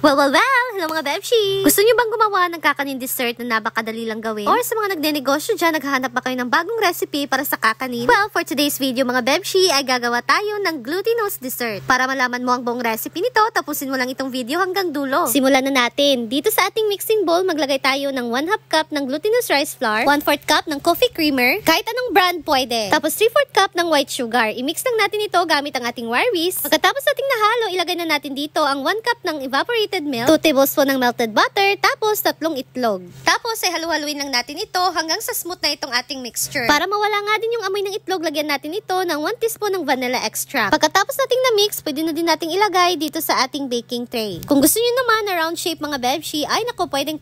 Well! Hello mga Bebshi! Gusto nyo bang gumawa ng kakanin dessert na napakadali lang gawin? Or sa mga nagnenegosyo dyan, naghahanap ba kayo ng bagong recipe para sa kakanin? Well, for today's video mga Bebshi, ay gagawa tayo ng glutinous dessert. Para malaman mo ang buong recipe nito, tapusin mo lang itong video hanggang dulo. Simulan na natin. Dito sa ating mixing bowl, maglagay tayo ng 1/2 cup ng glutinous rice flour, 1/4 cup ng coffee creamer, kahit anong brand pwede. Tapos 3/4 cup ng white sugar. I-mix lang natin ito gamit ang ating wire whisk. Pagkatapos nating nahalo, ilagay na natin dito ang 1 cup ng evaporated milk, 2 tablespoon ng melted butter, tapos 3 itlog. Tapos ay halu-haluin lang natin ito hanggang sa smooth na itong ating mixture. Para mawala nga din yung amoy ng itlog, lagyan natin ito ng 1 teaspoon ng vanilla extract. Pagkatapos nating na-mix, pwede na din nating ilagay dito sa ating baking tray. Kung gusto niyo naman na round shape mga Bebshi, ay nako, pwede.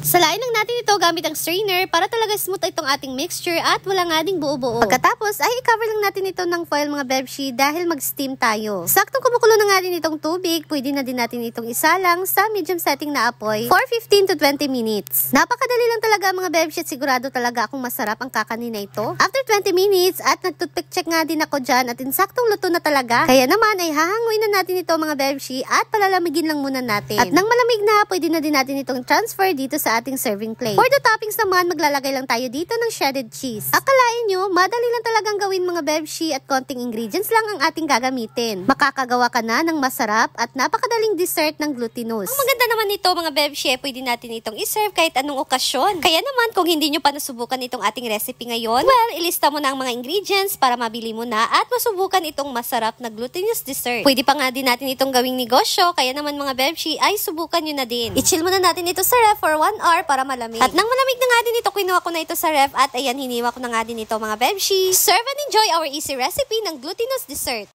Salain lang natin ito gamit ang strainer para talaga smooth itong ating mixture at wala nga ding buo-buo. Pagkatapos ay i-cover lang natin ito ng foil mga Bebshi dahil mag-steam tayo. Saktong kumukulo na nga din itong tubig, pwede na din natin itong isalang sa medium setting na apoy for 15 to 20 minutes. Napakadali lang talaga mga Bebshi at sigurado talaga akong masarap ang kakanin na ito. After 20 minutes at nag-toothpick check nga din ako dyan at insaktong luto na talaga. Kaya naman ay hahanguin na natin ito mga Bebshi at palalamigin lang muna natin. At nang malamig na, pwede na din natin itong transfer dito sa ating serving plate. For the toppings naman, maglalagay lang tayo dito ng shredded cheese. Akalain nyo, madali lang talagang gawin mga Bebshi at konting ingredients lang ang ating gagamitin. Makakagawa ka na ng masarap at napakadaling dessert ng glutinous. Ang maganda naman nito mga Bebshi, pwede natin itong iserve kahit anong okasyon. Kaya naman kung hindi nyo pa nasubukan itong ating recipe ngayon, well, ilista mo na ang mga ingredients para mabili mo na at masubukan itong masarap na glutinous dessert. Pwede pa nga din natin itong gawing negosyo, kaya naman mga Bebshi ay subukan nyo na din. I-chill muna natin ito sa ref for 1 hour para malamig. At nang malamig na nga din ito, kinuha ko na ito sa ref at ayan, hiniwa ko na nga din ito mga Bebshi. Serve and enjoy our easy recipe ng glutinous dessert.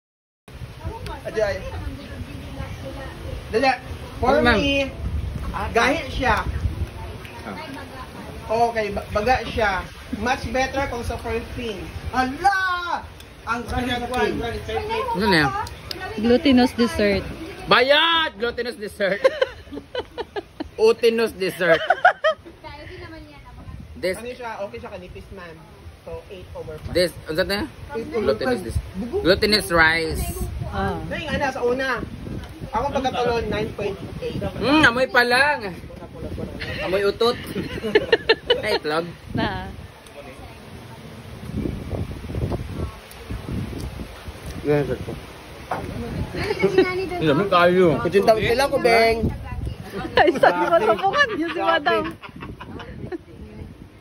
Ajay. Dali. For me, gahit siya. Okay, baga siya. Much better kung sa first thing. Ala! Ang second one. Ano na yan? Glutinous dessert. Bayad! Glutinous dessert. Utinous dessert. This, Ano siya? Okay siya kanipis man. So, 8/5. this, ano na? Glutinous dessert. Glutinous rice. Ah. Ngayon, ana, sa una. Ako pagkatulon, 9.8. Amoy pa lang. Amoy utot. Ay, itlog. Na. Lamig kayo. Kutsintang sila ko, Beng. Ay, sabi mo tapungan. Yun si Madam.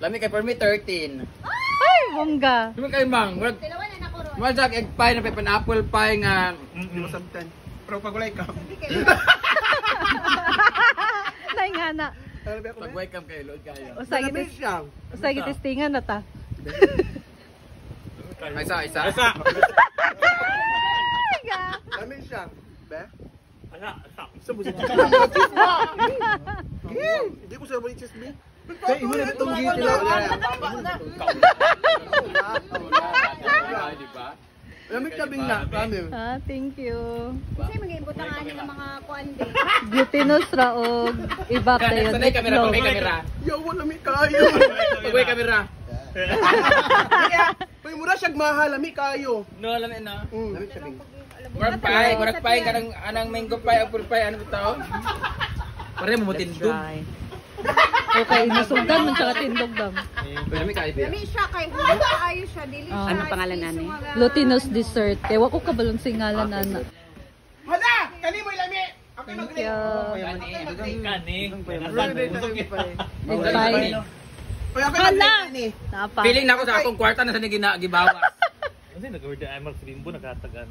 Lamig kay for me 13. Ay, bongga. Lamig kay mang. Wala egg pie na pineapple pie nga. Hindi mo sabtan. Pero pag walay ka. Naingana. Pag welcome kayo, load kayo. Malamig siya. Usay testingan na ta. Isa. Malamig siya. Be? Sa musik. Hindi ko sa mga chest, Be. Kaya imo na itong gito lang. Diba? Malamig siya, Bing na. Malamig. Ah, thank you. Kasi mag-iimbot ang anin ng mga kuande. Glutinous raog. Iba tayo. Sanay kamera, pag may kamera. Yawa, lamig kayo. Pag may kamera. Uy, mura siyang mahal. Lamig kayo. No, alam mo na. Lamig siya, Bing. Gurak pie, anang mango pie, apple pie, ano ito? Pare mo matindog. Okay, nasugdan man siya katindog dam. Lamig kayo. Dami siya kay Hulga ayos siya dili. Ano pangalan nani? Glutinous dessert. Kaya wako ka balong singalan nana. Hala! Kani mo ilami! Ako yung mag-grade. Egg pie. Uy, ako yung mag-grade. Napa. Feeling na ako sa akong kwarta na sa gibawas. Kasi nag-order ay Max Rimbo nagatagan.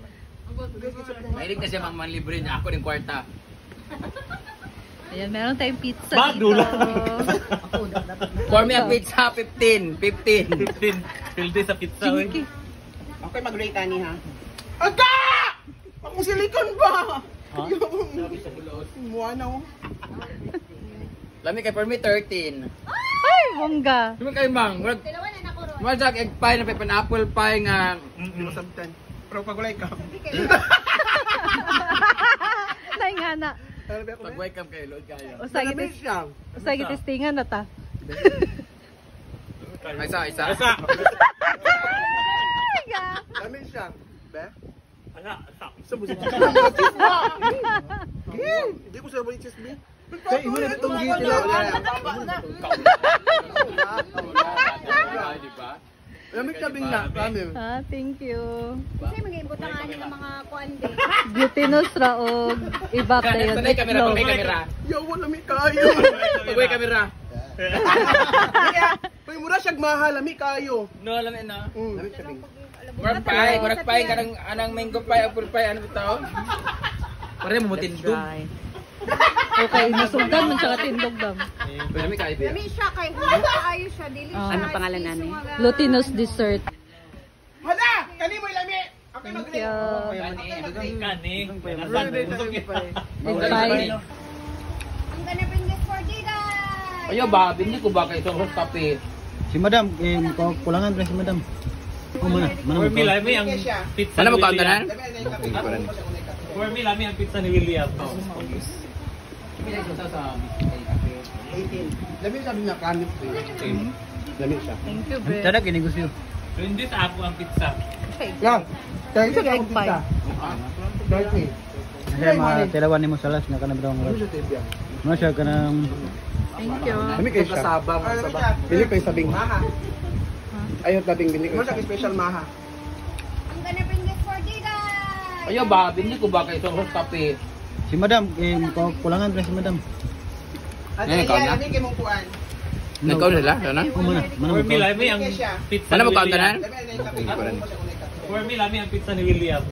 Mahilig na siya manlibre niya ako ng kwarta. Ayan, meron tayong pizza Magdula. For me a pizza 15. 15 pilde sa pizza oy. Chinky. Ako yung mag-grade ani ha. Aga! Akong silikon ba? Muha na oh. Lamig kay for me 13. Ay, bongga. Lamig kay mang. Wala egg pie na pineapple pie nga. Hindi mo sabtan. Pero pag walay ka. Naingana. Pag welcome kayo, load kayo. Malamig siya. Usay testingan na ta. Isa. Lamig siya. Be? Sa musik. Hindi ko sa baliches, B. Kaya imo na itong giti lang. Lamig tabing na, Ramil. Ah, thank you. Kasi mag-iimbot ang ani ng mga kuan din. Glutinous raog. Iba pa yun. Tunay kamera, Itlog. tunay kamera. Yawa, lamig kayo. Tunay kamera. Uy, mura siyag mahal, lamig kayo. No, alam mo na. Lamig tabing. Murag pie kanang mango pie, apple pie, ano bitaw? Pare mo tindog. Okay, nasugdan man siya katindog dam. Dami ka ibe. Dami siya kay Hulog ayos siya dili siya. Ano pangalan nani? Glutinous dessert. Hala! Kani mo lamig! Okay, Thank mag-grade. you. Kani. And bye. Ang ganapin this for guys. Ayo ba, bindi ko ba kay itong hot kape? Si Madam, kulangan pa si Madam. Oh, mana? For me, lami ang Siya. pizza Ano ni mo kauntanan? William. Labi na yung kape. Ako mo siya kung may kape. For me, lami ang pizza ni William. Sa 18. Lamig sabi niya, kanit ko yun. Lamig siya. Thank you, Bre. Tada kinegosyo. So, hindi sa ako ang pizza. Yeah. Thank you, Egg pie. Thank you. Kasi matilawan ni mo salas na kanang daw ng Ano siya kanang Thank you. Lamig kayo siya. Bili kayo sabing maha. Ayaw tabing bili kayo siya. Special maha. Ang ganapin this for guys. Ayo ba, bindi ko ba kay itong hot kape? si Madam, kulangan pa si Madam. At Ngayon, ikaw na? lamig kayo mong kuan. Nagkaw nila, ano? Oh, mana? Mana For mo? me, lami ang pizza Ano ni mo kauntanan? William. Labi na yung kape. Ako mo siya kung may kape. For me, lami ang pizza ni William.